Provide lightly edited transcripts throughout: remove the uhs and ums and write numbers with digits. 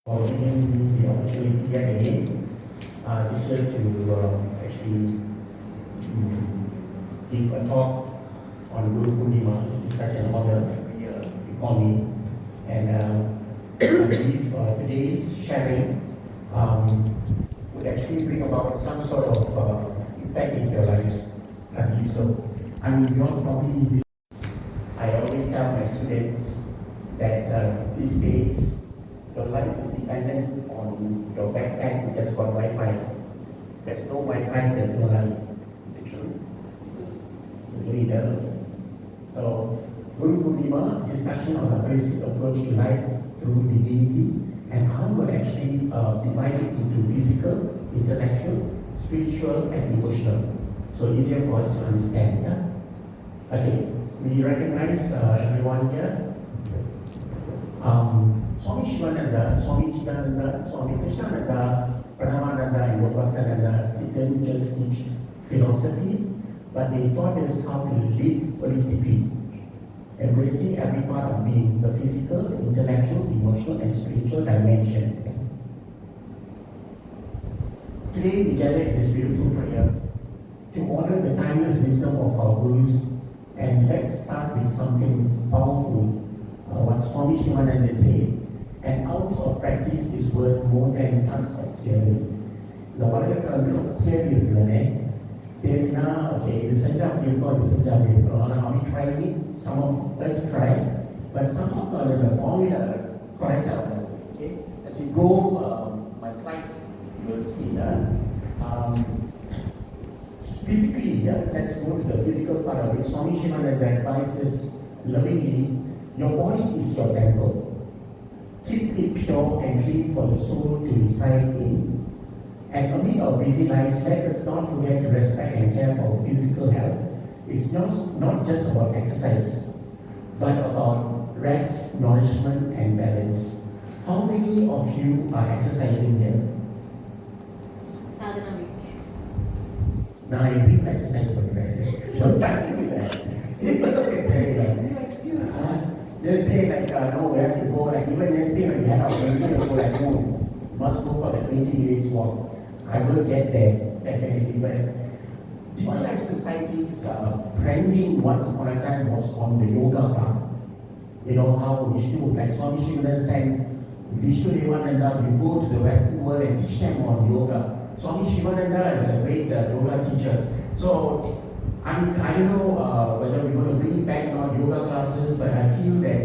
for giving me the opportunity yet again this year to actually give a talk on Guru Purnima. It's such an honor every year you call me. And I believe today's sharing would actually bring about some sort of impact in your lives. I believe so. I mean, you all probably, I always tell my students that these days, your life is dependent on your backpack which has got Wi-Fi. There's no Wi-Fi, there's no life. Is it true? Agree, so, Guru Purnima, discussion on a holistic approach to life through divinity, and I will actually divide it into physical, intellectual, spiritual, and emotional. So easier for us to understand, yeah? Okay, we recognize everyone here. Swami Shivananda, Swami Chidananda, Swami Krishnananda, Pranavananda, and Yogavananda, they didn't just teach philosophy, but they taught us how to live holistically, embracing every part of being, the physical, the intellectual, emotional, and spiritual dimension. Today we gather in this beautiful prayer to honor the timeless wisdom of our Gurus, and let's start with something powerful. What Swami Shivananda said, an ounce of practice is worth more than tons of theory. The உலகத்தில் theory இருக்குல்ல theoryனா okay இது செஞ்சா அப்படி இருக்கும் இது செஞ்சா அப்படி இருக்கும் ஆனால் are we trying it? Some of us try, but somehow the formula correct out. Okay, as we go my slides you will see that physically, let's go to the physical part of it. Swami Shivananda advises lovingly, your body is your temple. Keep it pure and clean for the soul to reside in. And amid our busy lives, let us not forget to respect and care for our physical health. It's not just about exercise, but about rest, nourishment, and balance. How many of you are exercising here? Sadhana week. Now I bring exercise for you. Don't try to do that. No excuse. They say like, no, we have to go, like even yesterday when we had our meeting, we go like, no, you must go for the 20 minutes walk. I will get there, definitely. But Divine Life Society's branding once upon a time was on the yoga path. You know how Vishnu, like Swami Shivananda said, Vishnu Devananda, you go to the Western world and teach them on yoga. Swami Shivananda is a great yoga teacher. So, I mean, I don't know whether we're going to bring back our yoga classes, but I feel that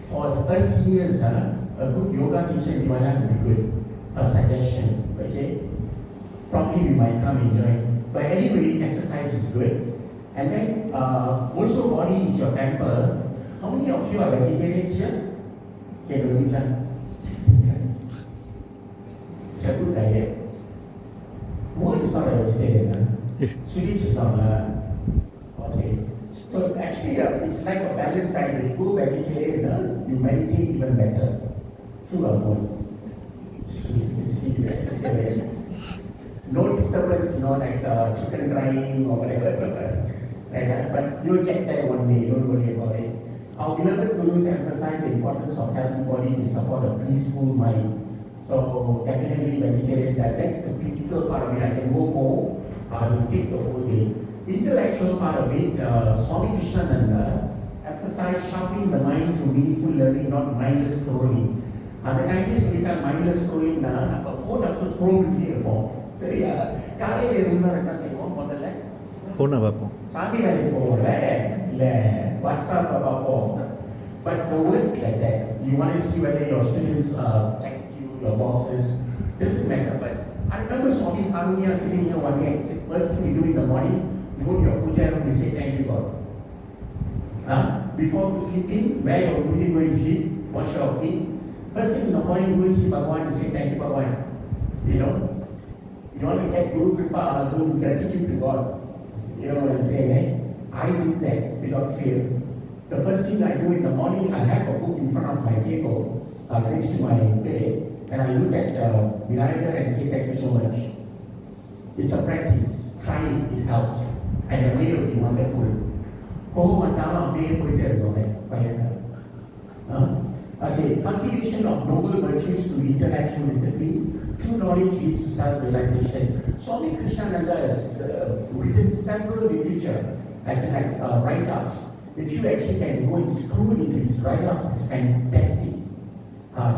for us seniors, a good yoga teacher in Divine Life would be good. A suggestion, okay? Probably we might come and join. But anyway, exercise is good. And then, also body is your temple. How many of you are vegetarians here? Okay, don't eat that. It's a good diet. More is not a vegetarian. Swedish is not okay. So actually, it's like a balanced diet. When you go vegetarian, you meditate even better. True or not? You see that. No disturbance, like chicken drying or whatever. Right? But you'll get there one day. Don't worry about it. Our beloved Gurus emphasize the importance of healthy body to support a peaceful mind. So definitely vegetarian diet. That's the physical part of it. I can go more. Will take the whole day. Intellectual part of it, Swami Krishnananda emphasized sharpening the mind through meaningful learning, not mindless scrolling. And the time is we can mindless scrolling, phone after scroll இருக்கும் சரியா காலையில இருந்தா என்ன செய்வோம் முதல்ல ஃபோனை பார்ப்போம் சாமி வேலைக்கு போவோம்ல இல்ல வாட்ஸ்அப் பார்ப்போம். But the words like that, you want to see whether your students text you, your bosses, doesn't matter. But I remember Swami Karunya sitting here one day and said, first thing we do in the morning, we go to your puja room, we say thank you God. Before sleeping, where you're really going to sleep, wash your feet. First thing in the morning, go and see Bhagwan and say thank you Bhagwan. You know, you want to get Guru Kripa, do gratitude to God. You know what I'm saying, eh? I do that without fear. The first thing I do in the morning, I have a book in front of my table, next to my bed, and I look at Vinayagar and say thank you so much. It's a practice. Try it, it helps. And the day will be wonderful. Go on down, be able to Okay, cultivation of noble virtues through intellectual discipline, true knowledge leads to self-realization. Swami Krishnananda has written several literature as in write-ups. If you actually can go and scroll into his write-ups, it's fantastic.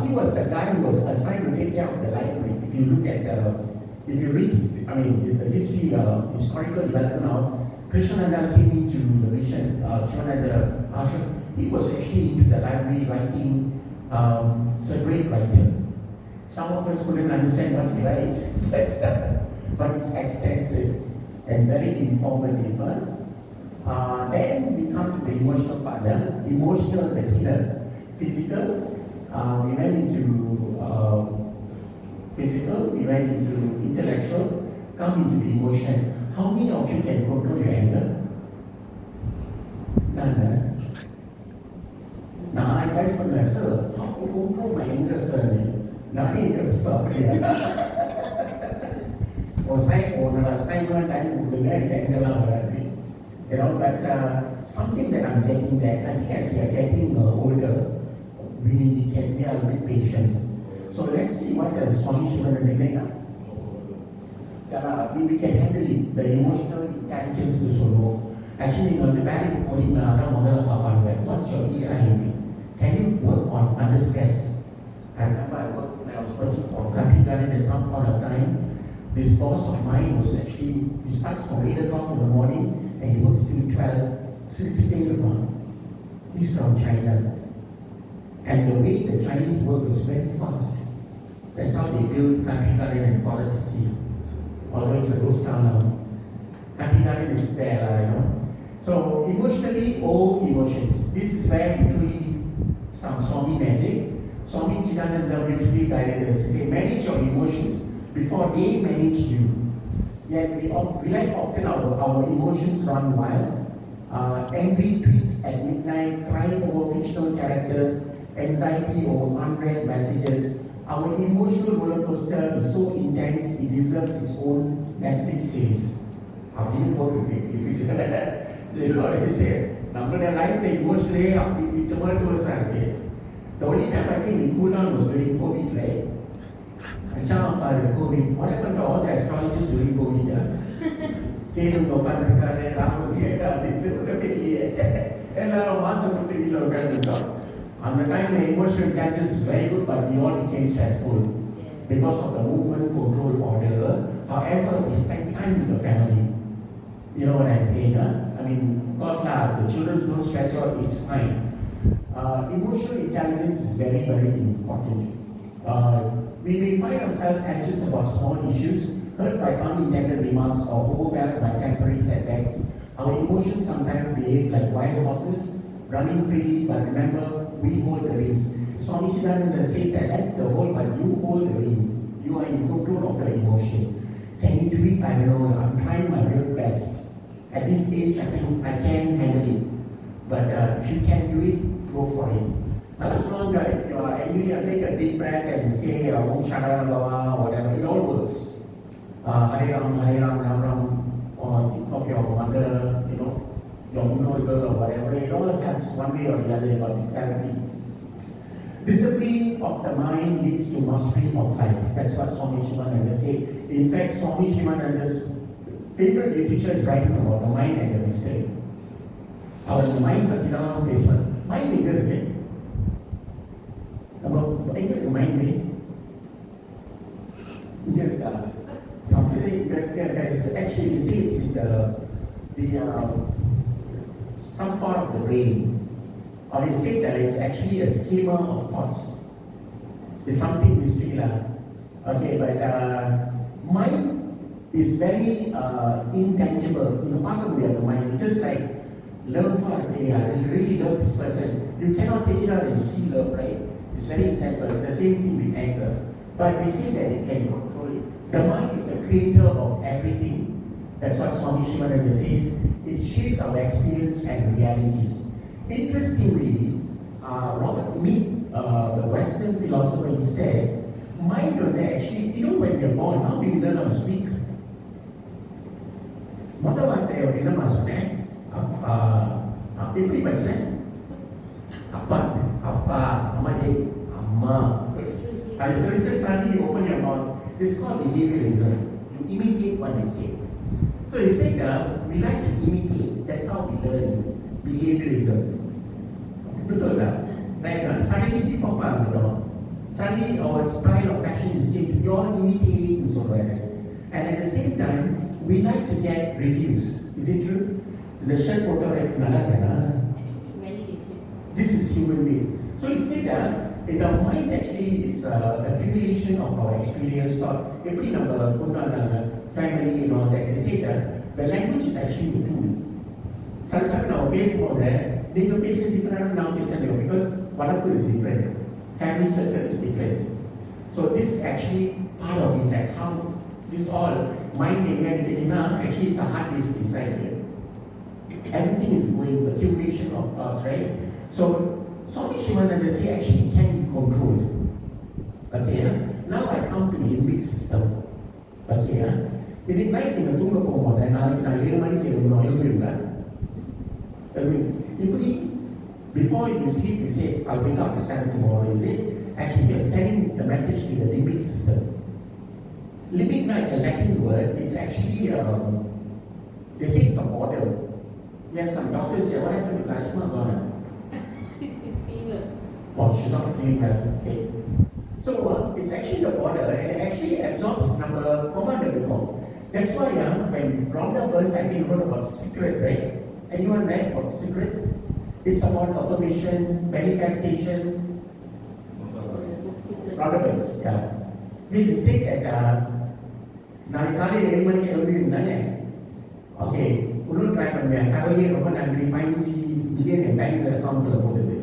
He was the guy who was assigned to take care of the library. If you look at if you read his, the history, historical development of Krishnananda came into the mission, Shivananda Ashram. He was actually into the library writing. He's a great writer. Some of us couldn't understand what he writes, but it's extensive and very informative. Then we come to the emotional part. Emotional, the healer. Physical, we went into physical, we went into intellectual, come into the emotion. How many of you can control your anger? None. Now I guys from sir, how to control my anger, sir? Nothing else properly. Or sign one time to the anger. You know, but something that I'm getting that I think as we are getting older, we are a bit patient. So let's see what the Swami Shivananda we can handle it. The emotional intelligence is so actually, the value point what's your EI? Can you work on under stress? I remember when I was working for Country Garden at some point of time. This boss of mine was actually, he starts from 8 o'clock in the morning and he works till 12, 6 o'clock. He's from China. And the way the Chinese work is very fast. That's how they build Country Garden and Forest City. Although it's a ghost town now. Country Garden is there, you know. So emotionally, all emotions. This is where we truly need some Swami magic. Swami Chidananda briefly guided us. He said, manage your emotions before they manage you. Yet we like often our emotions run wild. Angry tweets at midnight, crying over fictional characters, anxiety over unread messages. Our emotional roller coaster is so intense, it deserves its own Netflix series. How do you work with it? They got to say, நம்மளுடைய லைஃப்ல emotionally அப்படி tumultuous இருக்கு. The only time I think we cool down was during COVID, right? COVID. What happened to all the astrologers during COVID? கேடும் உட்காந்துருக்காரு, ராகு எல்லாரும் மாசம் விட்டு வீட்டில் உட்காந்துருக்கோம். On the time the emotional intelligence is very good, but we all became stressful because of the movement control order. However, we spend time with the family. You know what I'm saying? I mean, of course, the children don't stress out, it's fine. Emotional intelligence is very, very important. We may find ourselves anxious about small issues, hurt by unintended remarks, or overwhelmed by temporary setbacks. Our emotions sometimes behave like wild horses, running freely, but remember, we hold the reins. Swami Chidananda says that let the whole, but you hold the rein. You are in control of the emotion. Can you do it? I don't know. I'm trying my real best. At this age, I think I can handle it. But if you can do it, go for it. Now, as long as if you are angry, take a deep breath and say, Om Chandra, or whatever, it all works. Hare Ram, Ram Ram, or think of your mother, you know, your uncle or whatever, it all comes one way or the other about this therapy. Discipline of the mind leads to mastery of life. That's what Swami Shivananda said. In fact, Swami Shivananda's favorite literature is writing about the mind and the mystery. Our mind பற்றி தான் பேசுவார். Mind எங்க இருக்கு? நம்ம எங்க இருக்கு mind? இங்க இருக்கா? Something that is actually you see it's in the some part of the brain. Or they say that it's actually a schema of thoughts. It's something mystery lah. Okay, but mind is very intangible. You know, part of the mind. It's just like love for I really love this person. You cannot take it out and see love, right? It's very intangible. The same thing with anger. But we see that it can control it. The mind is the creator of everything. That's what Swami Shivananda says. It shapes our experience and realities. Interestingly, Robert Mead, the Western philosopher, he said, mind was actually, you know, when you're born, how do you learn how to speak? முதல் வார்த்தை என்னமா சொன்னேன்? எப்படி படிச்சேன்? அப்பா அப்பா அம்மா person suddenly open your mouth. It's called behaviorism. You imitate what they say. So he said, we like to imitate. That's how we learn behaviorism. Betul tak? Right? Suddenly people are, suddenly our style of fashion is changed. You're imitating somewhere. And at the same time, we like to get reviews. Is it true? The shirt photo right? This is human being. So he said that the mind actually is accumulation of our experience, thought, every number, family and all that. They say that the language is actually the tool. Sometimes now based on that, they will face different now because whatever is different. Family circle is different. So this actually part of it, like how this all mind actually it's a hard disk inside here. Everything is going accumulation of thoughts, right? So Swami Shivananda say actually can be controlled. Okay, now I come to limbic system. Okay, இது night நீங்க தூங்க போகும்போது நாளைக்கு நான் 7 மணிக்கு எழுதுவீங்களா? இப்படி before you sleep you say I'll wake up at 7 tomorrow, is it? Actually you're sending the message to the limbic system. Limbic now is a Latin word. It's actually they say it's a border. You have some doctors here. What happened to Karisma? It's fever. Oh, she's not feeling well. Okay. So it's actually the border and it actually absorbs number command recall. That's why when Rhonda Burns I think wrote about secret, right? Anyone read about secret? It's about affirmation, manifestation. Rhonda Burns, yeah. This is say that நாளைக்கு காலையில் 7 மணிக்கு எழுதிருந்தானே okay இன்னும் try பண்ணுவேன் கடவுளே ரொம்ப நன்றி 15 billion என் bank அக்கௌண்ட்டில் போட்டது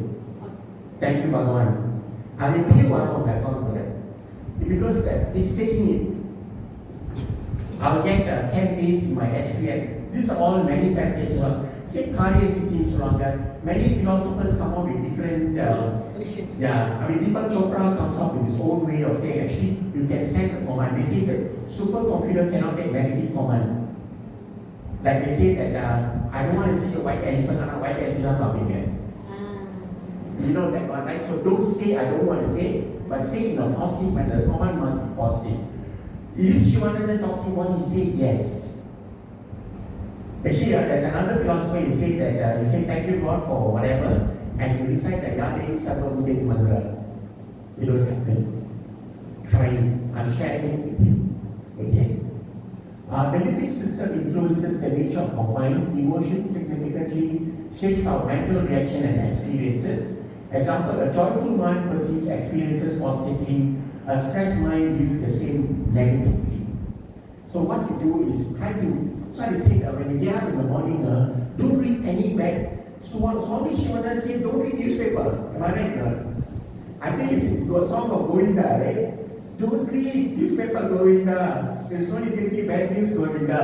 தேங்க்யூ பகவான் அது எப்படியும் வரும் உங்கள் அக்கௌண்ட்டில் because it's taking it I'll get 10 days in my SPN. These are all manifestations. Say Karya Siddhim Suranga. Many philosophers come up with different yeah, I mean Deepak Chopra comes up with his own way of saying actually you can send a command. They say that supercomputer cannot get negative command. Like they say that I don't want to see a white elephant on a white elephant coming here. You know that one, right? So don't say I don't want to say, but say in a positive manner. The command must be positive. Is Shivananda talking when he said yes? Actually, there's another philosopher who said that you say thank you God for whatever, and you recite the Yadin Sarvabhuti mantra. You don't have to try it. I'm sharing it with you. Okay? The limbic system influences the nature of our mind. Emotions significantly shapes our mental reaction and experiences. Example, a joyful mind perceives experiences positively. A stressed mind views the same negatively. So what you do is try to, so I say when you get up in the morning, don't read any bad. So Swami Shivananda said, don't read newspaper. Am I right? I think it's a song of Govinda, right? Don't read newspaper Govinda. There's going to give you bad news Govinda.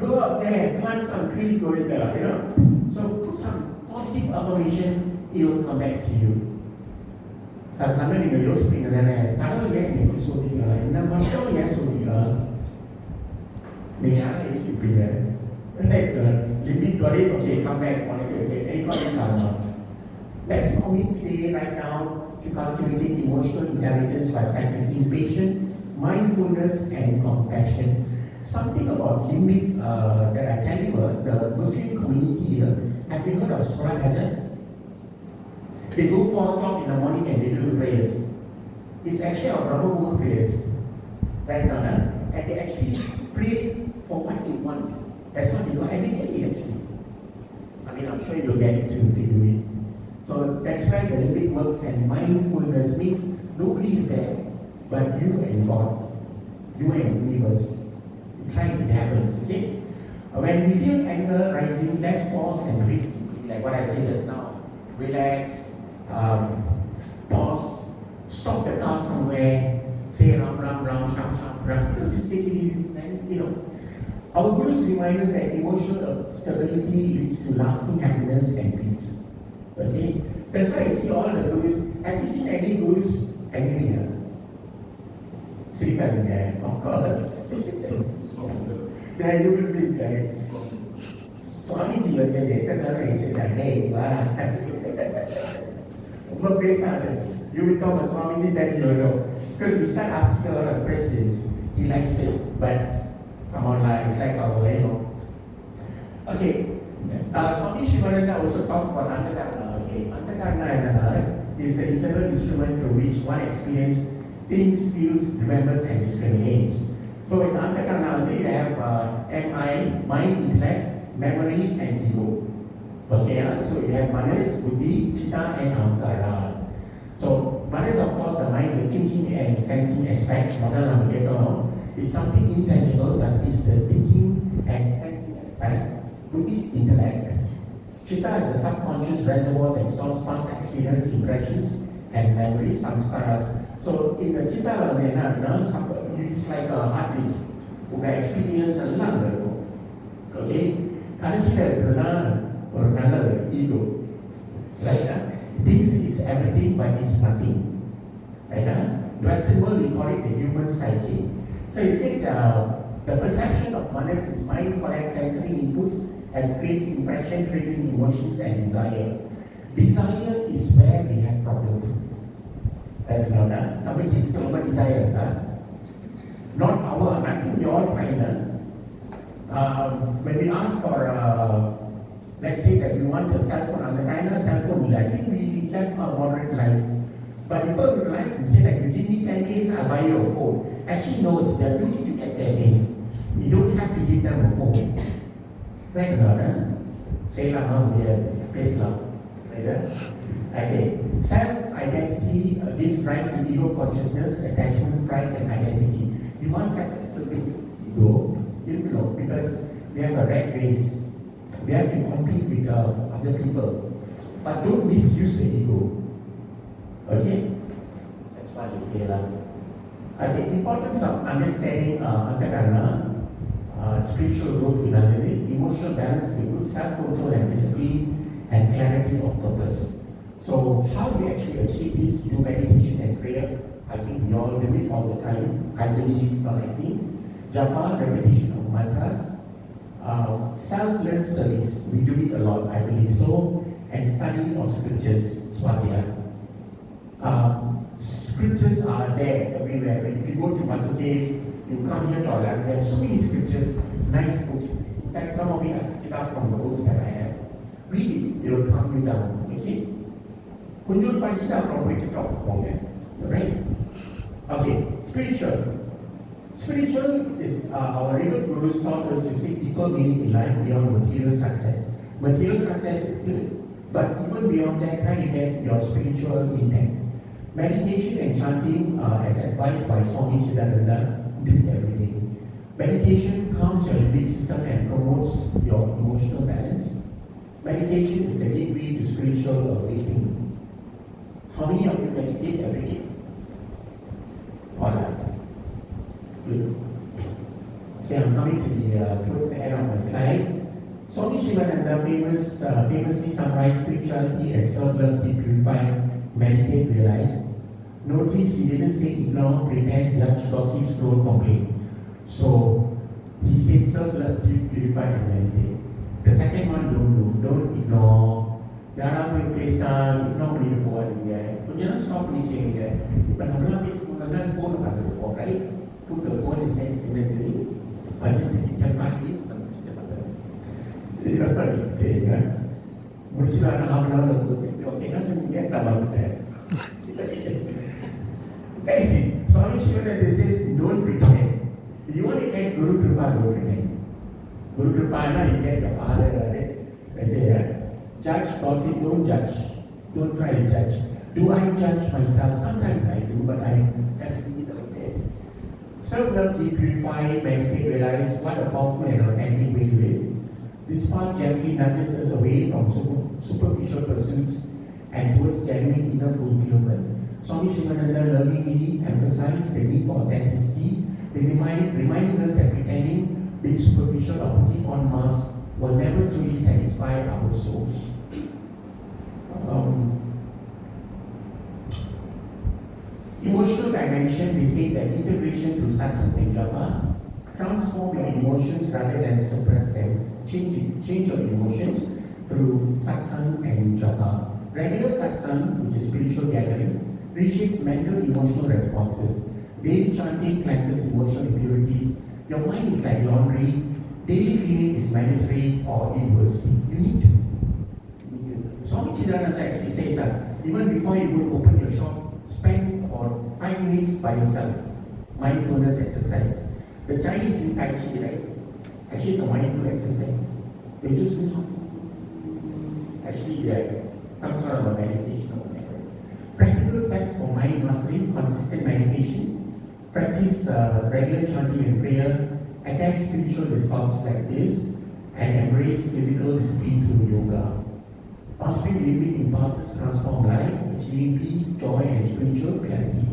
Go out there, plant some trees Govinda, you know. So put some positive affirmation, it will come back to you. சமயம் நீங்கள் யோசிப்பீங்க தானே கடவுள் ஏன் எப்படி சொல்றீங்களா என்ன மட்டும் ஏன் சொல்றீங்களா நீங்கள் யாரும் யோசிப்பீங்க லிமிட் வரை ஓகே கம்பேர் பண்ணிட்டு let's commit today right now to cultivating emotional intelligence by practicing patience, mindfulness and compassion. Something about limbic that I tell you, the Muslim community here, have you heard of Surah Hajar? They go 4 o'clock in the morning and they do prayers. It's actually our Brahma Muhur prayers. Right now, and they actually pray for what they want. That's what they do every day actually. I mean, I'm sure you'll get it too if you do it. So that's why the limbic works, and mindfulness means nobody is there but you and God, you and the universe. You try it happens, okay? When we feel anger rising, let's pause and breathe deeply, like what I said just now. Relax. Pause, stop the car somewhere, say ram ram ram sham sham ram, just take it easy, and our gurus remind us that emotional stability leads to lasting happiness and peace. Okay, that's why I see all the gurus. Have you seen any gurus angry? Srikadinga, of course. They are human beings, right? Swamiji was there, he said that, hey, you become a Swamiji, then you know. Because we start asking a lot of questions. He likes it, but come on, it's like our way. Okay, Swami Shivananda also talks about Antakarna. Okay, Antakarna is the internal instrument through which one experiences things, feels, remembers, and discriminates. So in Antakarna, you have MI, mind, intellect, memory, and ego. Okay, so you have manas, buddhi, chitta, and ahankara. So manas, of course, the mind, the thinking and sensing aspect. It's something intangible, but it's the thinking and sensing aspect. Buddhi is intellect. Chitta is the subconscious reservoir that stores past experience, impressions, and memories, samskaras. So in the chitta, it's like a hard disk. You experience a lot. Okay? Or another ego. Right? Thinks it's everything, but it's nothing. Right? Western world, we call it the human psyche. So he said the perception of manas is mind collects sensory inputs and creates impression, triggering emotions and desire. Desire is where we have problems. Somebody is still a desire. Not our, I think we all find when we ask for let's say that we want a cell phone, and the kind of cell phone, I think we left a moderate life. But people would like to say that you give me 10 days, I'll buy you a phone. Actually, no, it's their duty to get 10 days. You don't have to give them a phone. Right now, say okay. Self-identity gives rise to ego consciousness, attachment, pride, and identity. You must have a little bit ego, because we have a rat race. We have to compete with other people. But don't misuse the ego. Okay? That's why they say that. The importance of understanding Antakarna, spiritual growth in other way, emotional balance with good self-control and discipline and clarity of purpose. So how we actually achieve this through meditation and prayer, I think we all do it all the time. I believe, not I think. Japa, repetition of mantras. Selfless service, we do it a lot, I believe so. And study of scriptures, swadhyaya. Scriptures are there everywhere. If you go to Mathu caves, you come here to our lab, there are so many scriptures, nice books. In fact, some of it I picked it up from the books that I have. Read it, it will calm you down. Okay? Kunjul Parisita from way to talk about that. Right? Okay, spiritual. Spiritual is our revered gurus taught us to seek deeper meaning in life beyond material success. Material success is good, but even beyond that, try to get your spiritual intent. Meditation and chanting, as advised by Swami Chidananda, do it every day. Meditation calms your limbic system and promotes your emotional balance. Meditation is the gateway to spiritual awakening. How many of you meditate every day? All right. Good. Okay, I'm coming to the towards the end of my slide. Swami Shivananda famously summarized spirituality as self-love, deep, purified, meditate, realize. Notice he didn't say ignore, pretend, judge, gossip, scroll, complain. So he said self-love, deep, purified, and meditate. The second one, don't ignore. Yaran போய் பேசினா ignore பண்ணிட்டு போகாதீங்க. கொஞ்ச நேரம் stop பண்ணிக்கிறீங்க. இப்போ நல்லா பேசும்போது ஃபோனை பார்த்துட்டு போகிறோம், right? Put the phone is like immediately. I just think you can find this, but it's still not there. You know what I'm saying? முடிச்சுட்டு half an hour கொடுத்துட்டு ஓகே என்ன சொன்னீங்க நான் வந்துட்டேன். Swami Shivananda says don't pretend. If you want to get Guru Kripa, don't pretend. Guru Kripa, you get the father right there. Judge, gossip, don't judge. Don't try to judge. Do I judge myself? Sometimes I do, but I just leave it okay. Self-love, purify, meditate, realize what a powerful and authentic way to live. This path gently nudges us away from superficial pursuits and towards genuine inner fulfillment. Swami Shivananda lovingly emphasized the need for authenticity, reminding us that pretending, being superficial or putting on masks will never truly satisfy our souls. Emotional dimension, we say that integration through satsang and japa, transform your emotions rather than suppress them. Change your emotions through satsang and japa. Regular satsang, which is spiritual gatherings, reshapes mental emotional responses. Daily chanting cleanses emotional impurities. Your mind is like laundry. Daily cleaning is mandatory or it will sleep. You need to. Swami Chidananda actually says that even before you go to open your shop, spend about 5 minutes by yourself. Mindfulness exercise. The Chinese do Tai Chi, right? Actually, it's a mindful exercise. They just do something. Actually, they're some sort of a meditation or whatever. Practical steps for mind mastery, consistent meditation, practice regular chanting and prayer, attach spiritual discourses like this, and embrace physical discipline through yoga. Mastering limiting impulses transform life, achieving peace, joy, and spiritual clarity.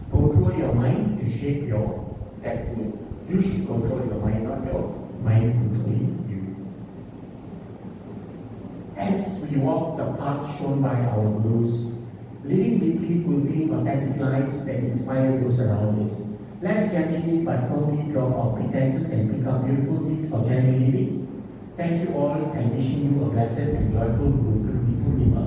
Control your mind to shape your destiny. You should control your mind, not your mind controlling you. As we walk the path shown by our gurus, living deeply fulfilling authentic lives that inspire those around us, let's gently but firmly drop our pretenses and pick up beautiful gift of genuine living. Thank you all and wishing you a blessed and joyful Guru Purnima.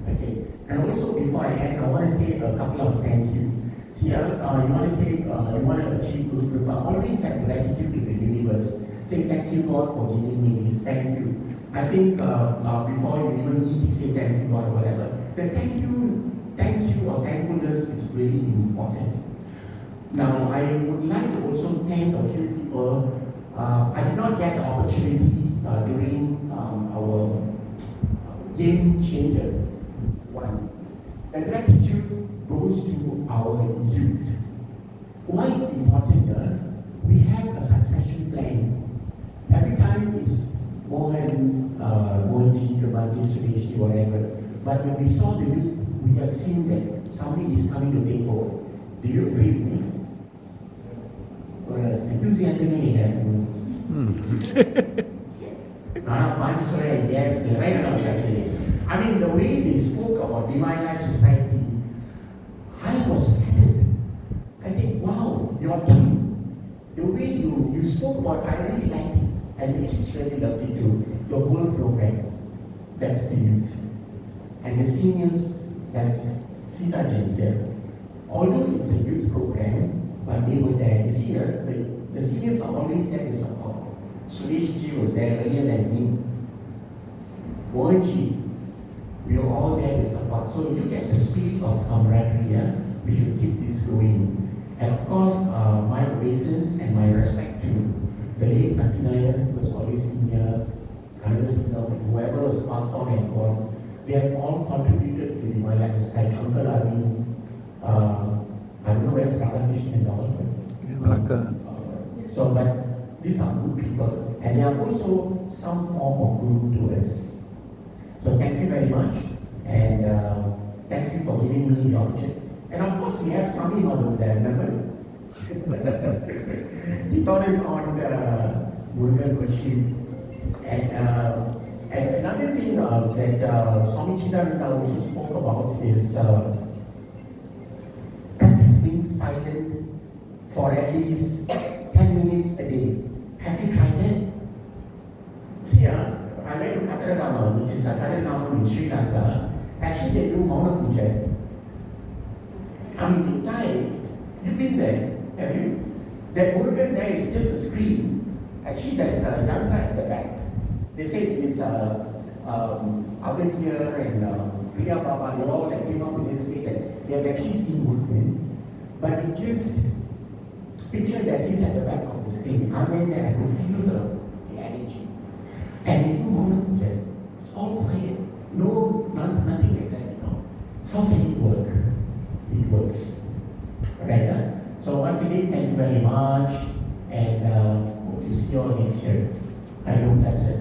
Okay. And also before I end, I want to say a couple of thank you. See, you want to say, you want to achieve Guru Kripa, always have gratitude to the universe. Say thank you God for giving me this, thank you. I think before you even need to say thank you God or whatever, the thank you or thankfulness is really important. Now, I would like to also thank a few people. I did not get the opportunity during our game changer one. The gratitude goes to our youth. Why it's important? We have a succession plan. Every time it's Mohan, Divinity, Suresh, whatever. But when we saw the youth, we have seen that somebody is coming to take over. Do you agree with me? Whereas enthusiasm yes, the right enough actually. I mean, the way they spoke about Divine Life Society, I was flattered. I said, wow, your team, the way you spoke about, I really liked it. And the kids really loved it too. The whole program, that's the youth. And the seniors, that's Sita Jindal. Although it's a youth program, but they were there. You see, the seniors are always there to support. Suresh ji was there earlier than me. Mohan ji, we were all there to support. So you get the spirit of camaraderie. Yeah? We should keep this going. And of course, my obeisance and my respect to the late Nakinaya, who has always been here, whoever was passed on and gone. They have all contributed to the Divine Life Society. Uncle Arvind, I don't know where's Radhakrishnan and all. But these are good people, and they are also some form of guru to us. So thank you very much, and thank you for giving me the opportunity. And of course, we have Sami Madhu there, remember? He taught us on the Murugan worship. And another thing that Swami Chidananda also spoke about is practice being silent for at least 10 minutes a day. Have you tried that? See, I went to Kataradama, which is a Kataradama in Sri Lanka. Actually, they do Mauna Puja. I mean, they tie. You've been there, have you? That Murugan there is just a screen. Actually, there's a young guy at the back. They say it is Agathya and Priya Baba, they all that came up with this way that they have actually seen Murugan. But it just picture that he's at the back of the screen. I went there, I could feel the energy. And they do Mauna Puja. It's all quiet. Nothing like that, you know. How can it work? It works. Right? So once again, thank you very much. And hope to see you all next year. I hope that's it.